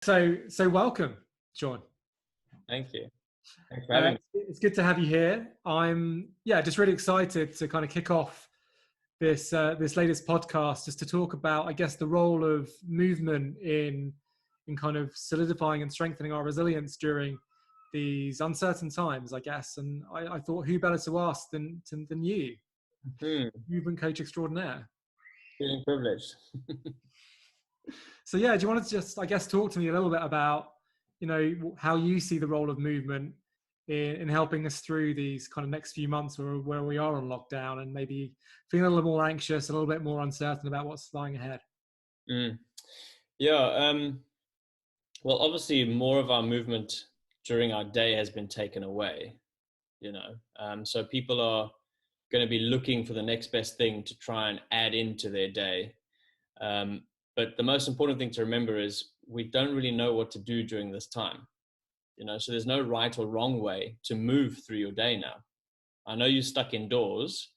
So welcome, Sean. Thank you. Thanks for having me. It's good to have you here. I'm just really excited to kind of kick off this latest podcast, just to talk about, I guess, the role of movement in kind of solidifying and strengthening our resilience during these uncertain times, I guess. And I thought, who better to ask than you, movement coach extraordinaire. Feeling privileged. So do you want to just, I guess, talk to me a little bit about, how you see the role of movement in helping us through these kind of next few months where we are on lockdown and maybe feeling a little more anxious, a little bit more uncertain about what's lying ahead? Well, obviously more of our movement during our day has been taken away, so people are going to be looking for the next best thing to try and add into their day. But the most important thing to remember is we don't really know what to do during this time, so there's no right or wrong way to move through your day now. I know you're stuck indoors,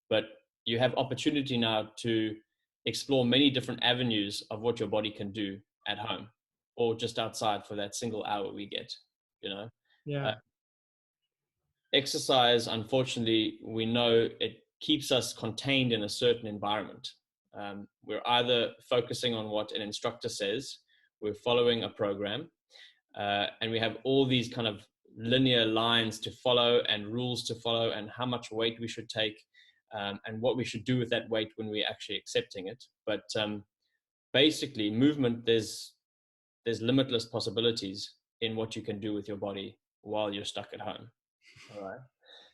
but you have opportunity now to explore many different avenues of what your body can do at home or just outside for that single hour we get, exercise, unfortunately, we know it keeps us contained in a certain environment. We're either focusing on what an instructor says, we're following a program, and we have all these kind of linear lines to follow and rules to follow and how much weight we should take, and what we should do with that weight when we're actually accepting it. But basically, movement, there's limitless possibilities in what you can do with your body while you're stuck at home. All right.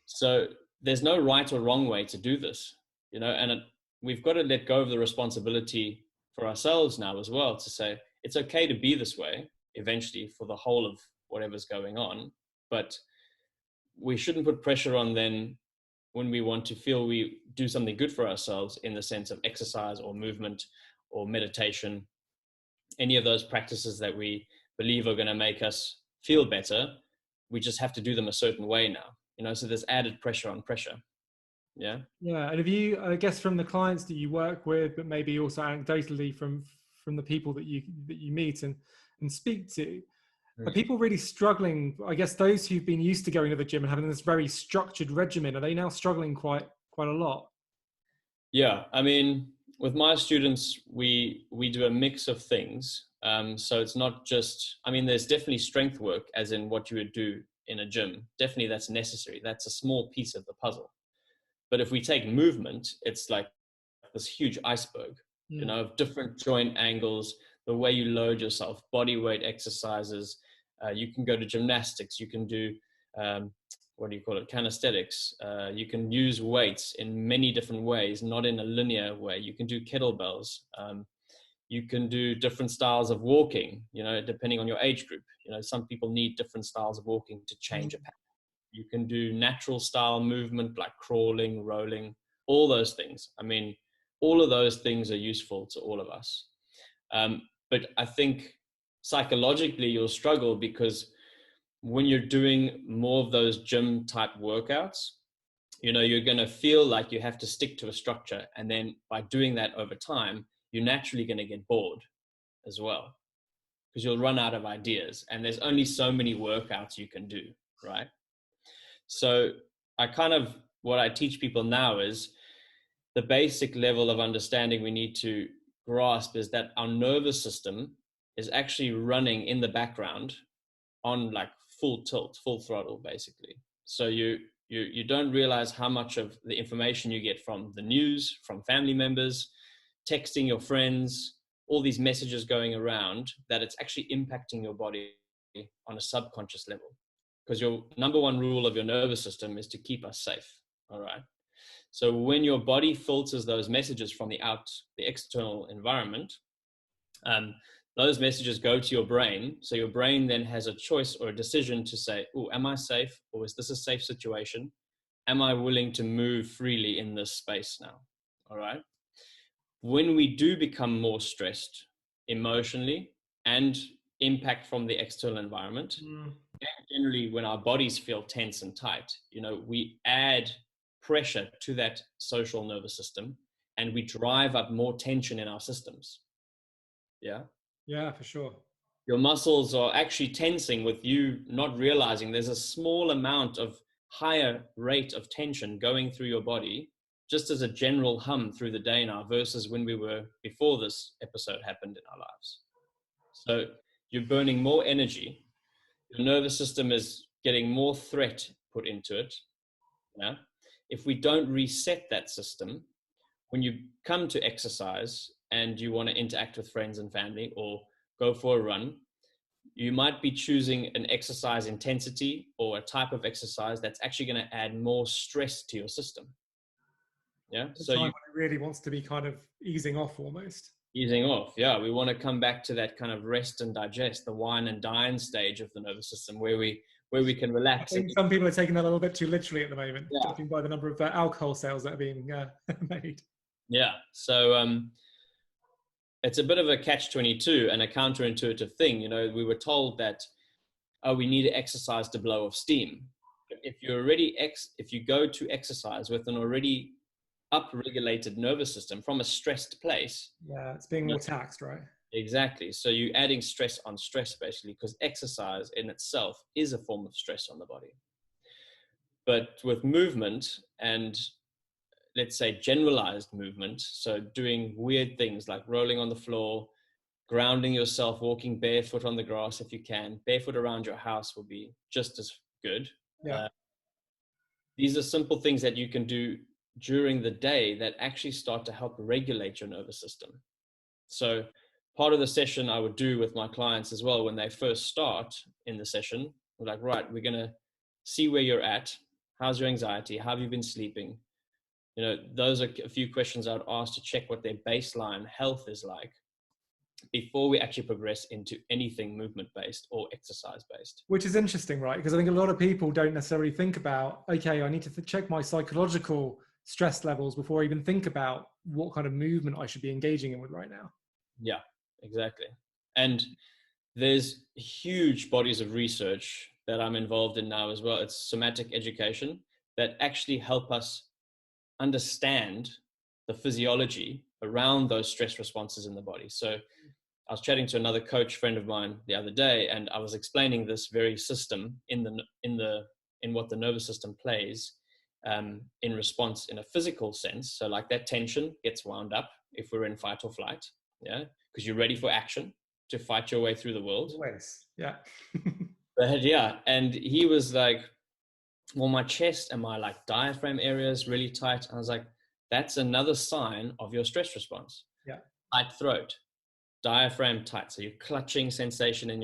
So there's no right or wrong way to do this, and we've got to let go of the responsibility for ourselves now as well to say, it's okay to be this way eventually for the whole of whatever's going on, but we shouldn't put pressure on then when we want to feel we do something good for ourselves in the sense of exercise or movement or meditation, any of those practices that we believe are going to make us feel better. We just have to do them a certain way now, so there's added pressure on pressure. Yeah. And have you, I guess, from the clients that you work with, but maybe also anecdotally from the people that you meet and speak to, are people really struggling? I guess those who've been used to going to the gym and having this very structured regimen, are they now struggling quite a lot? Yeah, I mean, with my students, we do a mix of things. So it's not just, there's definitely strength work, as in what you would do in a gym. Definitely that's necessary. That's a small piece of the puzzle. But if we take movement, it's like this huge iceberg, of different joint angles, the way you load yourself, body weight exercises. You can go to gymnastics. You can do, calisthenics. You can use weights in many different ways, not in a linear way. You can do kettlebells. You can do different styles of walking, depending on your age group. Some people need different styles of walking to change a pattern. You can do natural style movement like crawling, rolling, all those things. All of those things are useful to all of us. But I think psychologically you'll struggle because when you're doing more of those gym type workouts, you're going to feel like you have to stick to a structure. And then by doing that over time, you're naturally going to get bored as well, because you'll run out of ideas and there's only so many workouts you can do, right? So what I teach people now is the basic level of understanding we need to grasp is that our nervous system is actually running in the background on like full tilt, full throttle, basically. So you don't realize how much of the information you get from the news, from family members, texting your friends, all these messages going around, that it's actually impacting your body on a subconscious level. Because your number one rule of your nervous system is to keep us safe. All right. So when your body filters those messages from the external environment, those messages go to your brain. So your brain then has a choice or a decision to say, oh, am I safe? Or is this a safe situation? Am I willing to move freely in this space now? All right. When we do become more stressed emotionally and impact from the external environment, and generally when our bodies feel tense and tight, we add pressure to that social nervous system and we drive up more tension in our systems. Yeah, for sure. your muscles are actually tensing with you not realizing there's a small amount of higher rate of tension going through your body, just as a general hum through the day now versus when we were before this episode happened in our lives. So you're burning more energy. Your nervous system is getting more threat put into it. Yeah. If we don't reset that system, when you come to exercise and you want to interact with friends and family or go for a run, you might be choosing an exercise intensity or a type of exercise that's actually going to add more stress to your system. Yeah. So time when it really wants to be kind of easing off almost. Easing off. Yeah. We want to come back to that kind of rest and digest, the wine and dine stage of the nervous system where we can relax. I think some people are taking that a little bit too literally at the moment, yeah. judging by the number of alcohol sales that are being made. Yeah. So it's a bit of a catch-22 and a counterintuitive thing. You know, we were told that, oh, we need to exercise to blow off steam. If you go to exercise with an already upregulated nervous system from a stressed place. Yeah, it's being more taxed, right? Exactly. So you're adding stress on stress basically, because exercise in itself is a form of stress on the body. But with movement and let's say generalized movement, so doing weird things like rolling on the floor, grounding yourself, walking barefoot on the grass if you can, barefoot around your house will be just as good. Yeah. These are simple things that you can do during the day that actually start to help regulate your nervous system. So part of the session I would do with my clients as well, when they first start in the session, we're like, right, we're going to see where you're at. How's your anxiety? How have you been sleeping? You know, those are a few questions I would ask to check what their baseline health is like before we actually progress into anything movement-based or exercise-based. Which is interesting, right? Because I think a lot of people don't necessarily think about, okay, I need to check my psychological stress levels before I even think about what kind of movement I should be engaging in with right now. Yeah, exactly. And there's huge bodies of research that I'm involved in now as well. It's somatic education that actually help us understand the physiology around those stress responses in the body. So I was chatting to another coach friend of mine the other day, and I was explaining this very system in what the nervous system plays in response in a physical sense. So like that tension gets wound up if we're in fight or flight, yeah, because you're ready for action to fight your way through the world. Always, yeah. But yeah, and he was like, well, my chest and my like diaphragm area is really tight. I was like, that's another sign of your stress response. Yeah. Tight throat, diaphragm tight. So you're clutching sensation in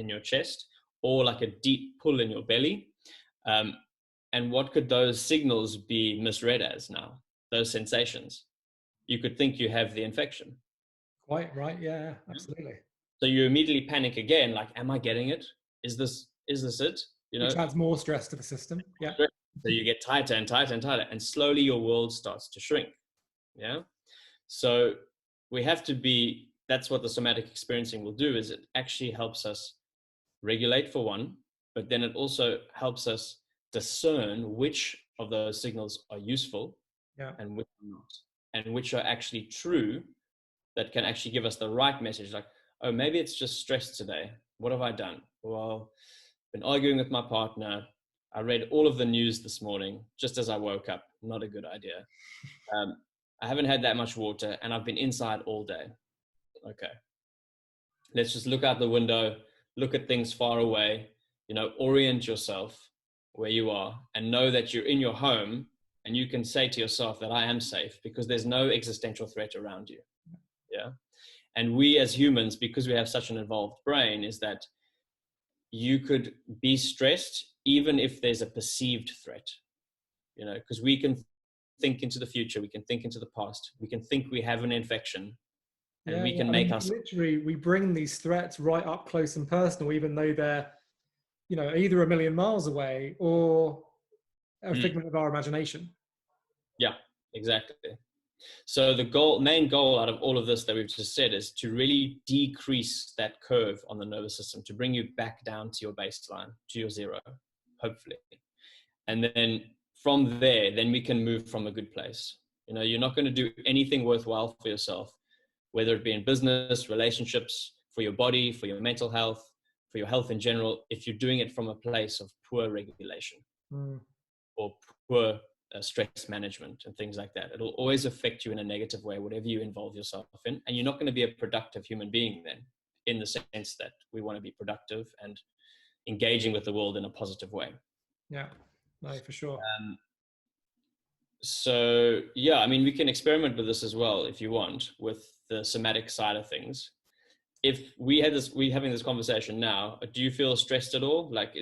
your chest, or like a deep pull in your belly. And what could those signals be misread as now? Those sensations. You could think you have the infection. Quite right. Yeah, absolutely. So you immediately panic again, like, am I getting it? Is this it? You know, which adds more stress to the system. Yeah. So you get tighter and tighter and tighter, and slowly your world starts to shrink. Yeah. So we have to be, that's what the somatic experiencing will do, is it actually helps us regulate for one, but then it also helps us discern which of those signals are useful and which are not, and which are actually true, that can actually give us the right message. Like, oh, maybe it's just stress today. What have I done? Well, been arguing with my partner. I read all of the news this morning just as I woke up. Not a good idea. I haven't had that much water and I've been inside all day. Okay. Let's just look out the window, look at things far away, you know, orient yourself where you are and know that you're in your home, and you can say to yourself that I am safe because there's no existential threat around you. Yeah. And we as humans, because we have such an evolved brain, is that you could be stressed even if there's a perceived threat, you know, because we can think into the future, we can think into the past, we can think we have an infection, and we can make us literally, we bring these threats right up close and personal, even though they're, you know, either a million miles away or a figment of our imagination. Yeah, exactly. So the main goal out of all of this that we've just said is to really decrease that curve on the nervous system, to bring you back down to your baseline, to your zero, hopefully. And then from there, then we can move from a good place. You know, you're not going to do anything worthwhile for yourself, whether it be in business, relationships, for your body, for your mental health, for your health in general, if you're doing it from a place of poor regulation or poor stress management and things like that. It'll always affect you in a negative way, whatever you involve yourself in. And you're not going to be a productive human being then, in the sense that we want to be productive and engaging with the world in a positive way. Yeah, no, for sure. So yeah, I mean, we can experiment with this as well if you want, with the somatic side of things. If we're having this conversation now, do you feel stressed at all? Like, do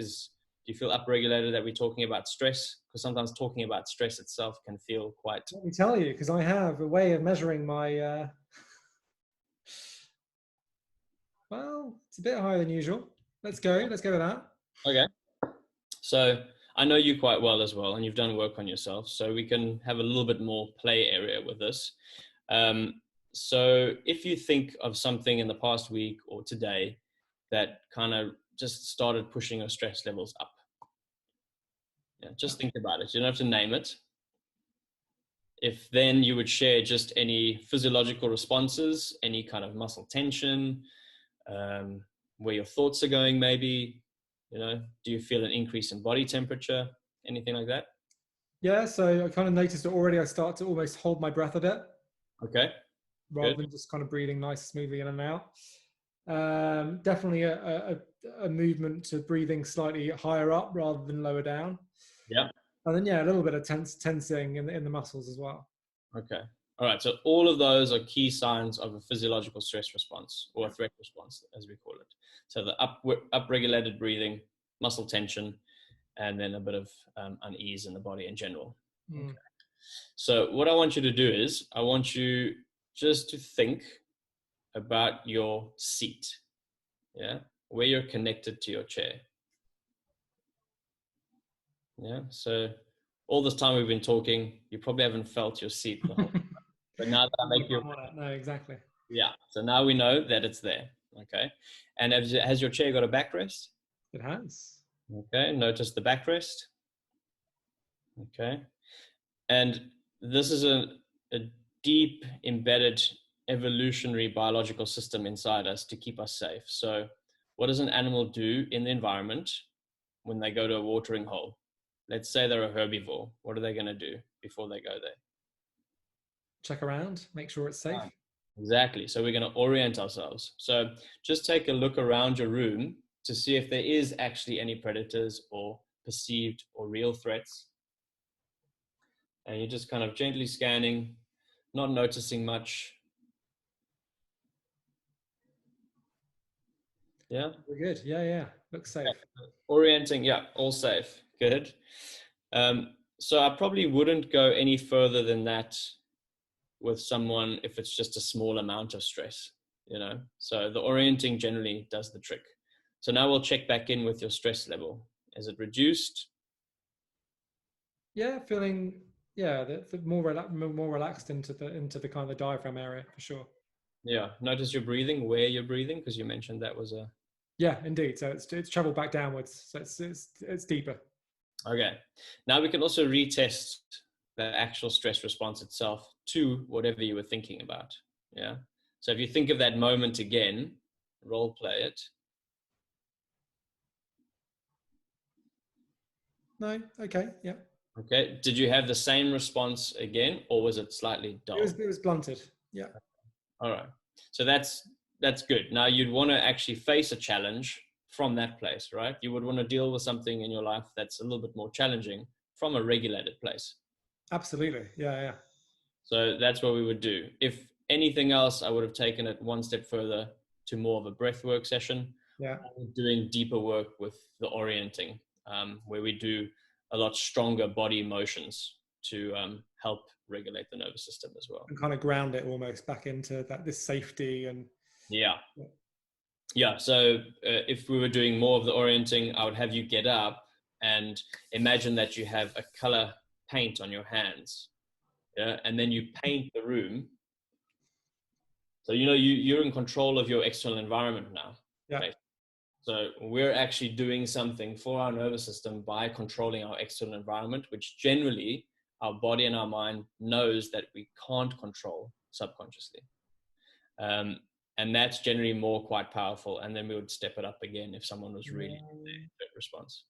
you feel upregulated that we're talking about stress? Because sometimes talking about stress itself can feel quite... Let me tell you, because I have a way of measuring my, well, it's a bit higher than usual. Let's go with that. Okay. So I know you quite well as well, and you've done work on yourself, so we can have a little bit more play area with this. So if you think of something in the past week or today that kind of just started pushing your stress levels up, just think about it. You don't have to name it. If then you would share just any physiological responses, any kind of muscle tension, where your thoughts are going, maybe, do you feel an increase in body temperature, anything like that? Yeah, so I kind of noticed it already. I start to almost hold my breath a bit. Okay. Rather than just kind of breathing nice, smoothly in and out. Definitely a movement to breathing slightly higher up rather than lower down. Yeah. And then, a little bit of tensing in the muscles as well. Okay. All right. So all of those are key signs of a physiological stress response, or a threat response, as we call it. So the upregulated breathing, muscle tension, and then a bit of unease in the body in general. Okay. So what I want you to do is, I want you just to think about your seat, where you're connected to your chair. Yeah. So all this time we've been talking, you probably haven't felt your seat the whole time. But now that I make you... No, exactly. Yeah. So now we know that it's there. Okay. And has your chair got a backrest? It has. Okay. Notice the backrest. Okay. And this is a deep embedded evolutionary biological system inside us to keep us safe. So what does an animal do in the environment when they go to a watering hole? Let's say they're a herbivore. What are they going to do before they go there? Check around, make sure it's safe. Exactly. So we're going to orient ourselves. So just take a look around your room to see if there is actually any predators or perceived or real threats. And you're just kind of gently scanning, not noticing much. Yeah. We're good. Yeah. Looks safe. Orienting. Yeah. All safe. Good. So I probably wouldn't go any further than that with someone if it's just a small amount of stress, So the orienting generally does the trick. So now we'll check back in with your stress level. Is it reduced? Yeah, feeling the more relaxed into the kind of the diaphragm area for sure. Yeah. Notice your breathing, where you're breathing, because you mentioned that was a... Yeah, indeed. So it's traveled back downwards. So it's deeper. Okay. Now we can also retest the actual stress response itself to whatever you were thinking about. Yeah. So if you think of that moment again, role play it. No. Okay. Yeah. Okay. Did you have the same response again, or was it slightly dull? It was blunted. Yeah. All right. So that's good. Now you'd want to actually face a challenge from that place, right? You would want to deal with something in your life that's a little bit more challenging from a regulated place. Absolutely. Yeah. So that's what we would do. If anything else, I would have taken it one step further to more of a breathwork session. Yeah. Doing deeper work with the orienting, where we do a lot stronger body motions to help regulate the nervous system as well. And kind of ground it almost back into this safety and... Yeah. So if we were doing more of the orienting, I would have you get up and imagine that you have a color paint on your hands. Yeah. And then you paint the room. So, you're in control of your external environment now. Yeah. Okay? So we're actually doing something for our nervous system by controlling our external environment, which generally our body and our mind knows that we can't control subconsciously. And that's generally more quite powerful. And then we would step it up again if someone was really in their response.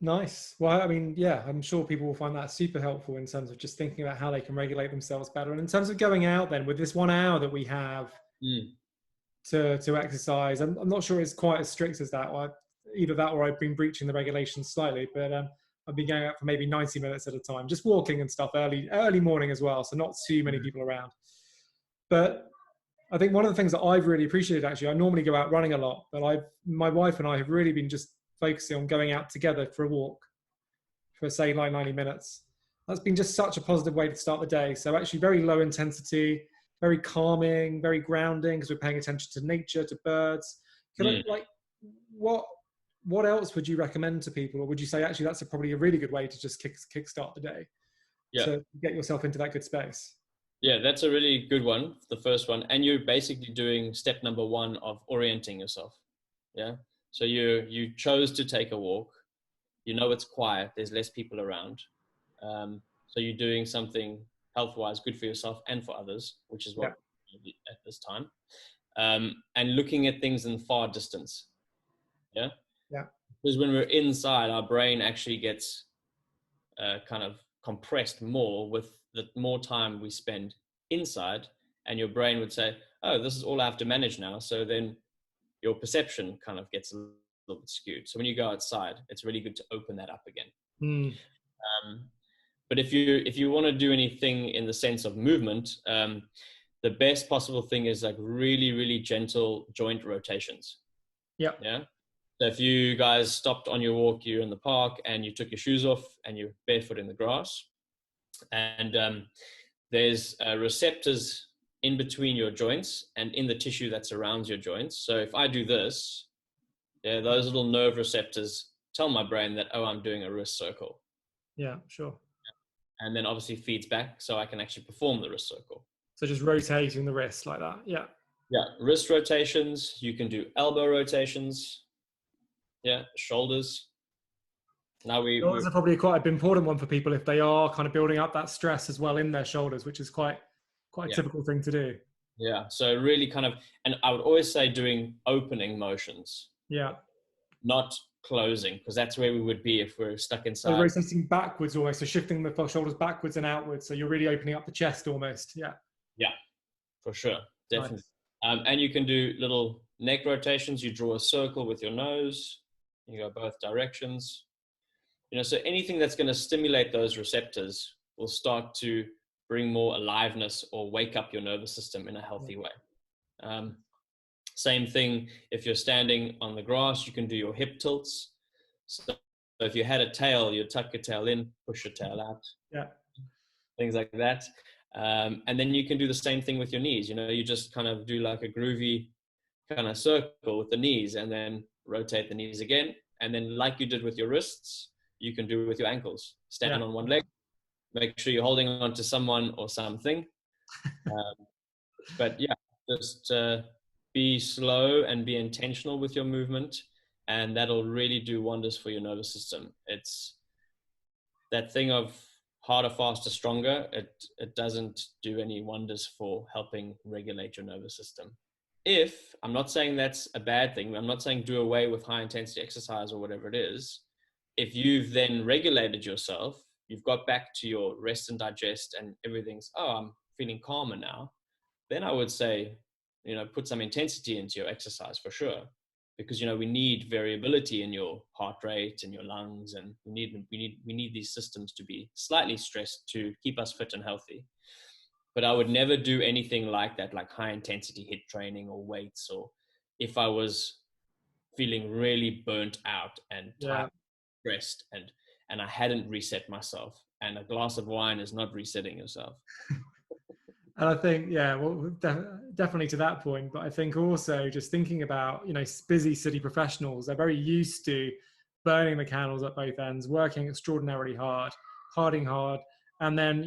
Nice. Well, I mean, yeah, I'm sure people will find that super helpful in terms of just thinking about how they can regulate themselves better. And in terms of going out then with this 1 hour that we have to exercise, I'm not sure it's quite as strict as that. Either that or I've been breaching the regulations slightly, but I've been going out for maybe 90 minutes at a time, just walking and stuff early morning as well. So not too many people around. But I think one of the things that I've really appreciated, actually, I normally go out running a lot, but my wife and I have really been just focusing on going out together for a walk for, say, like 90 minutes. That's been just such a positive way to start the day. So actually very low intensity, very calming, very grounding, because we're paying attention to nature, to birds. What else would you recommend to people? Or would you say, actually, that's probably a really good way to just kickstart the day to get yourself into that good space? Yeah, that's a really good one, the first one. And you're basically doing step number 1 of orienting yourself. Yeah. So you chose to take a walk. You know it's quiet. There's less people around. So you're doing something health-wise good for yourself and for others, which is what you do at this time. And looking at things in far distance. Yeah. Yeah. Because when we're inside, our brain actually gets kind of compressed more with the more time we spend inside, and your brain would say, oh, this is all I have to manage now. So then your perception kind of gets a little bit skewed. So when you go outside, it's really good to open that up again. But if you want to do anything in the sense of movement, the best possible thing is like really, really gentle joint rotations. Yeah. So if you guys stopped on your walk, you're in the park and you took your shoes off and you're barefoot in the grass, and there's receptors in between your joints and in the tissue that surrounds your joints. So if I do this, those little nerve receptors tell my brain that, oh, I'm doing a wrist circle. Yeah, sure. And then obviously feeds back so I can actually perform the wrist circle. So just rotating the wrist like that. Yeah. Yeah. Wrist rotations. You can do elbow rotations. Yeah. Shoulders. Now shoulders are probably quite an important one for people if they are kind of building up that stress as well in their shoulders, which is quite a typical thing to do. Yeah. So really kind of, and I would always say doing opening motions. Yeah. Not closing, because that's where we would be if we're stuck inside. So rotating backwards almost, so shifting the shoulders backwards and outwards. So you're really opening up the chest almost. Yeah. Yeah, for sure. Definitely. Nice. And you can do little neck rotations. You draw a circle with your nose. You go both directions. So anything that's going to stimulate those receptors will start to bring more aliveness or wake up your nervous system in a healthy way. Same thing, if you're standing on the grass, you can do your hip tilts. So if you had a tail, you tuck your tail in, push your tail out. Yeah. Things like that. And then you can do the same thing with your knees. You just kind of do like a groovy kind of circle with the knees and then rotate the knees again. And then like you did with your wrists, you can do it with your ankles. Stand on one leg, make sure you're holding on to someone or something. But yeah, just be slow and be intentional with your movement, and that'll really do wonders for your nervous system. It's that thing of harder, faster, stronger. It doesn't do any wonders for helping regulate your nervous system. I'm not saying that's a bad thing. I'm not saying do away with high intensity exercise or whatever it is. If you've then regulated yourself, you've got back to your rest and digest and everything's, I'm feeling calmer now, then I would say, put some intensity into your exercise for sure. Because, we need variability in your heart rate and your lungs, and we need these systems to be slightly stressed to keep us fit and healthy. But I would never do anything like that, like high intensity HIIT training or weights, or if I was feeling really burnt out and tired, stressed, and I hadn't reset myself. And a glass of wine is not resetting yourself. And I think, definitely to that point. But I think also just thinking about, busy city professionals, they're very used to burning the candles at both ends, working extraordinarily hard, partying hard, and then,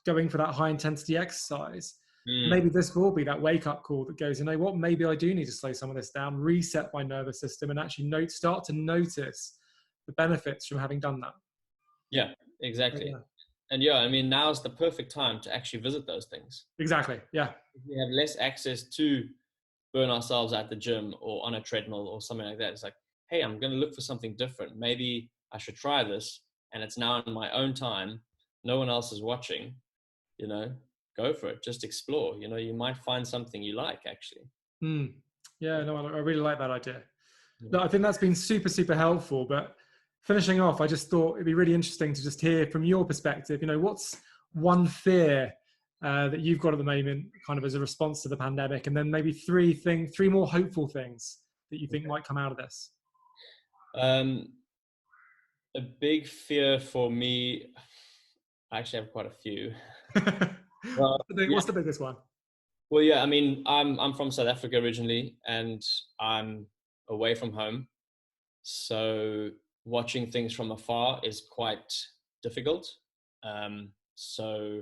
going for that high intensity exercise. Maybe this will be that wake up call that goes, maybe I do need to slow some of this down, reset my nervous system, and actually start to notice the benefits from having done that. Yeah, exactly. And yeah, I mean, now's the perfect time to actually visit those things. Exactly. Yeah. We have less access to burn ourselves at the gym or on a treadmill or something like that. It's like, hey, I'm going to look for something different. Maybe I should try this. And it's now in my own time. No one else is watching, go for it. Just explore, you might find something you like actually. Mm. Yeah, no, I really like that idea. Yeah. No, I think that's been super, super helpful. But finishing off, I just thought it'd be really interesting to just hear from your perspective, what's one fear that you've got at the moment, kind of as a response to the pandemic, and then maybe three more hopeful things that you think might come out of this. A big fear for me, I actually have quite a few. What's the biggest one? Well, yeah, I mean, I'm from South Africa originally, and I'm away from home. So watching things from afar is quite difficult. So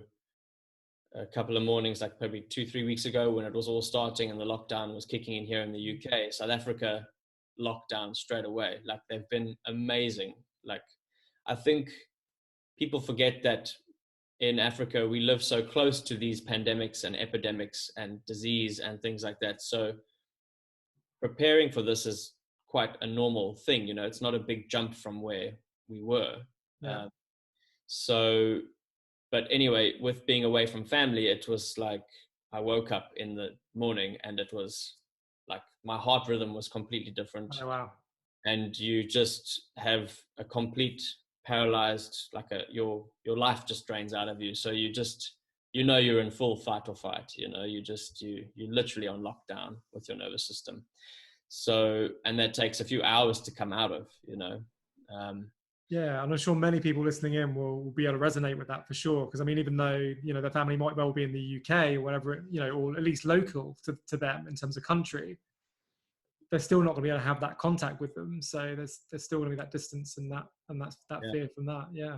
a couple of mornings, like probably 2-3 weeks ago, when it was all starting and the lockdown was kicking in here in the UK, South Africa locked down straight away. Like, they've been amazing. Like, I think people forget that in Africa, we live so close to these pandemics and epidemics and disease and things like that. So preparing for this is quite a normal thing. It's not a big jump from where we were. Yeah. But anyway, with being away from family, it was like I woke up in the morning and it was like my heart rhythm was completely different. Oh, wow. And you just have a complete paralyzed, like your life just drains out of you. So you just, you're in full fight or flight, you're literally on lockdown with your nervous system. So, and that takes a few hours to come out of, Yeah, and I'm sure many people listening in will be able to resonate with that for sure. Because I mean, even though their family might well be in the UK or whatever, or at least local to them in terms of country, they're still not going to be able to have that contact with them. So there's still going to be that distance and that fear from that. Yeah.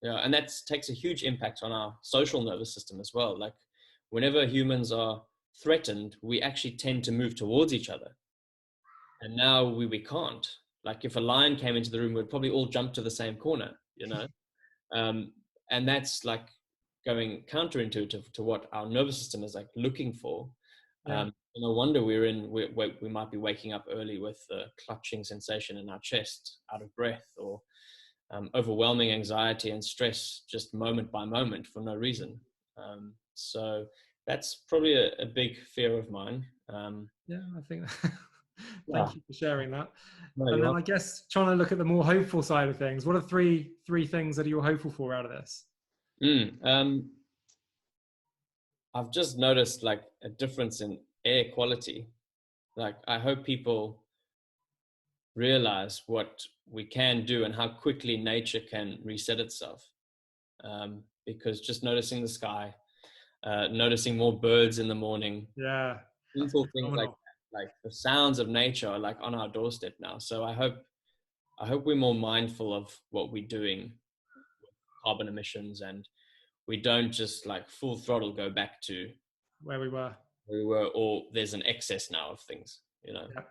Yeah, and that takes a huge impact on our social nervous system as well. Like, whenever humans are threatened, we actually tend to move towards each other. And now we can't. Like, if a lion came into the room, we'd probably all jump to the same corner, and that's like going counterintuitive to what our nervous system is like looking for. Yeah. No wonder we might be waking up early with a clutching sensation in our chest, out of breath, or overwhelming anxiety and stress just moment by moment for no reason. So that's probably a big fear of mine. Yeah, I think thank you for sharing that. No, and then I guess trying to look at the more hopeful side of things, what are three things that you're hopeful for out of this? I've just noticed like a difference in air quality. Like, I hope people realize what we can do and how quickly nature can reset itself. Because just noticing the sky, noticing more birds in the morning, Yeah, simple things like the sounds of nature are like on our doorstep now. So I hope we're more mindful of what we're doing with carbon emissions, and we don't just like full throttle go back to where we were, or there's an excess now of things, Yeah.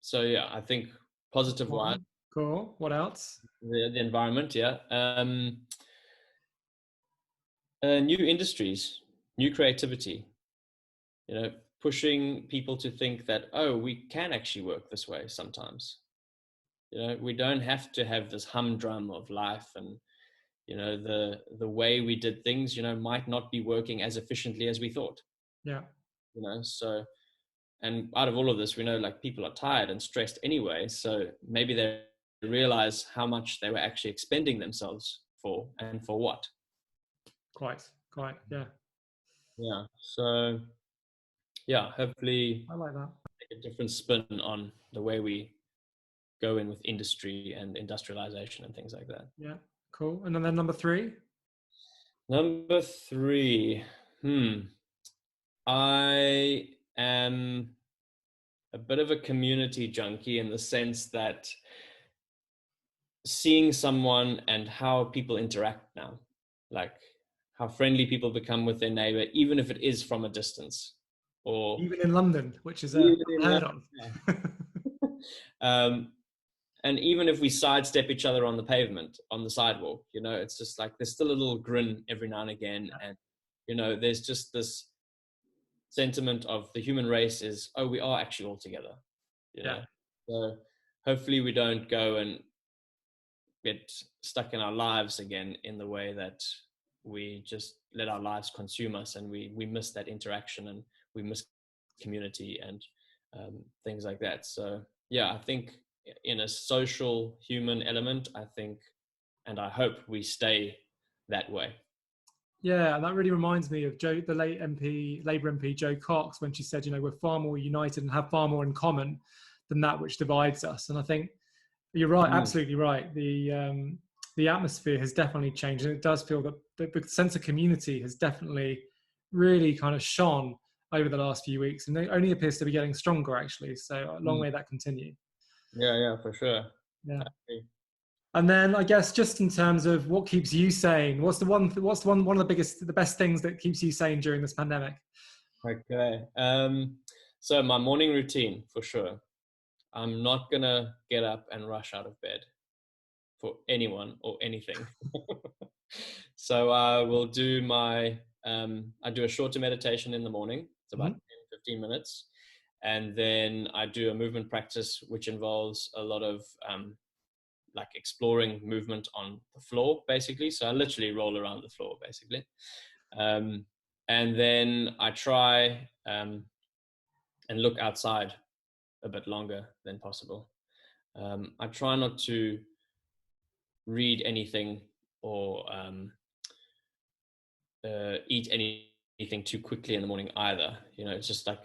So yeah, I think positive wise. Cool. What else? The environment, yeah. New industries, new creativity, pushing people to think that, oh, we can actually work this way sometimes. We don't have to have this humdrum of life, and the way we did things might not be working as efficiently as we thought. Yeah. So, and out of all of this, we know like people are tired and stressed anyway, so maybe they realize how much they were actually expending themselves for, and for what. Quite, yeah. So yeah, hopefully I like that. make a different spin on the way we go in with industry and industrialization and things like that. Yeah, cool. And then number three? Number three, I am a bit of a community junkie, in the sense that seeing someone and how people interact now, like how friendly people become with their neighbor, even if it is from a distance, or even in London, which is unheard of. And even if we sidestep each other on the pavement, on the sidewalk, you know, it's just like there's still a little grin every now and again. And, you know, there's just this sentiment of the human race is, oh, we are actually all together, you know. So hopefully we don't go and get stuck in our lives again in the way that we just let our lives consume us, and we miss that interaction, and we miss community and things like that. So yeah, I think in a social human element, I think, and I hope we stay that way. Yeah, and that really reminds me of the late Labour MP Jo Cox, when she said, you know, we're far more united and have far more in common than that which divides us. And I think you're right, absolutely right. The atmosphere has definitely changed, and it does feel that the sense of community has definitely really kind of shone over the last few weeks, and it only appears to be getting stronger, actually. So long may that continue. Yeah, for sure. Yeah. And then I guess just in terms of what keeps you sane, what's one of the best things that keeps you sane during this pandemic? Okay. So my morning routine, for sure. I'm not gonna get up and rush out of bed for anyone or anything. So I will do I do a shorter meditation in the morning. It's about 10, 15 minutes. And then I do a movement practice, which involves a lot of like exploring movement on the floor, basically. So I literally roll around the floor, basically. And then I try and look outside a bit longer than possible. I try not to read anything or eat anything too quickly in the morning either. You know, it's just like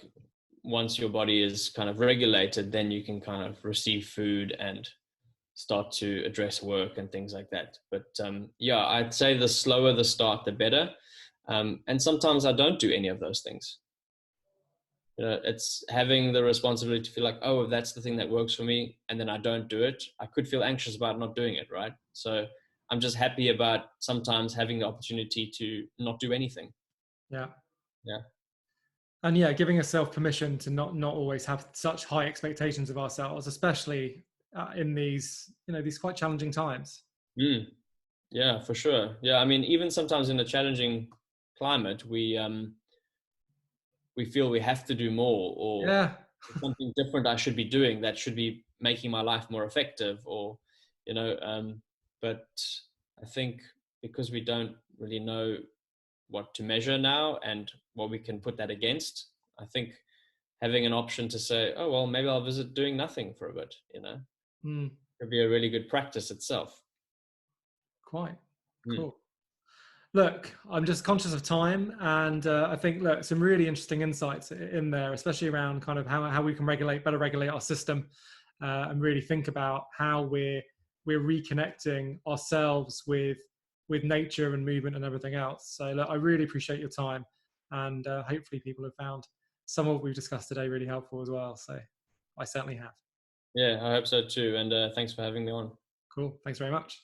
once your body is kind of regulated, then you can kind of receive food and start to address work and things like that. But yeah, I'd say the slower the start, the better. And sometimes I don't do any of those things. You know, it's having the responsibility to feel like, oh, that's the thing that works for me, and then I don't do it. I could feel anxious about not doing it, right? So I'm just happy about sometimes having the opportunity to not do anything. Yeah. Yeah. And yeah, giving yourself permission to not always have such high expectations of ourselves, especially in these, you know, these quite challenging times. Yeah, for sure. Yeah, I mean, even sometimes in a challenging climate, we feel we have to do more, or something different I should be doing that should be making my life more effective, or you know. But I think because we don't really know what to measure now and what we can put that against, I think having an option to say, oh well, maybe I'll visit doing nothing for a bit, you know, could be a really good practice itself. Quite cool. Look, I'm just conscious of time, and I think some really interesting insights in there, especially around kind of how we can better regulate our system, and really think about how we're reconnecting ourselves with nature and movement and everything else. So look, I really appreciate your time, and hopefully people have found some of what we've discussed today really helpful as well. So I certainly have. Yeah, I hope so too, and thanks for having me on. Cool. Thanks very much.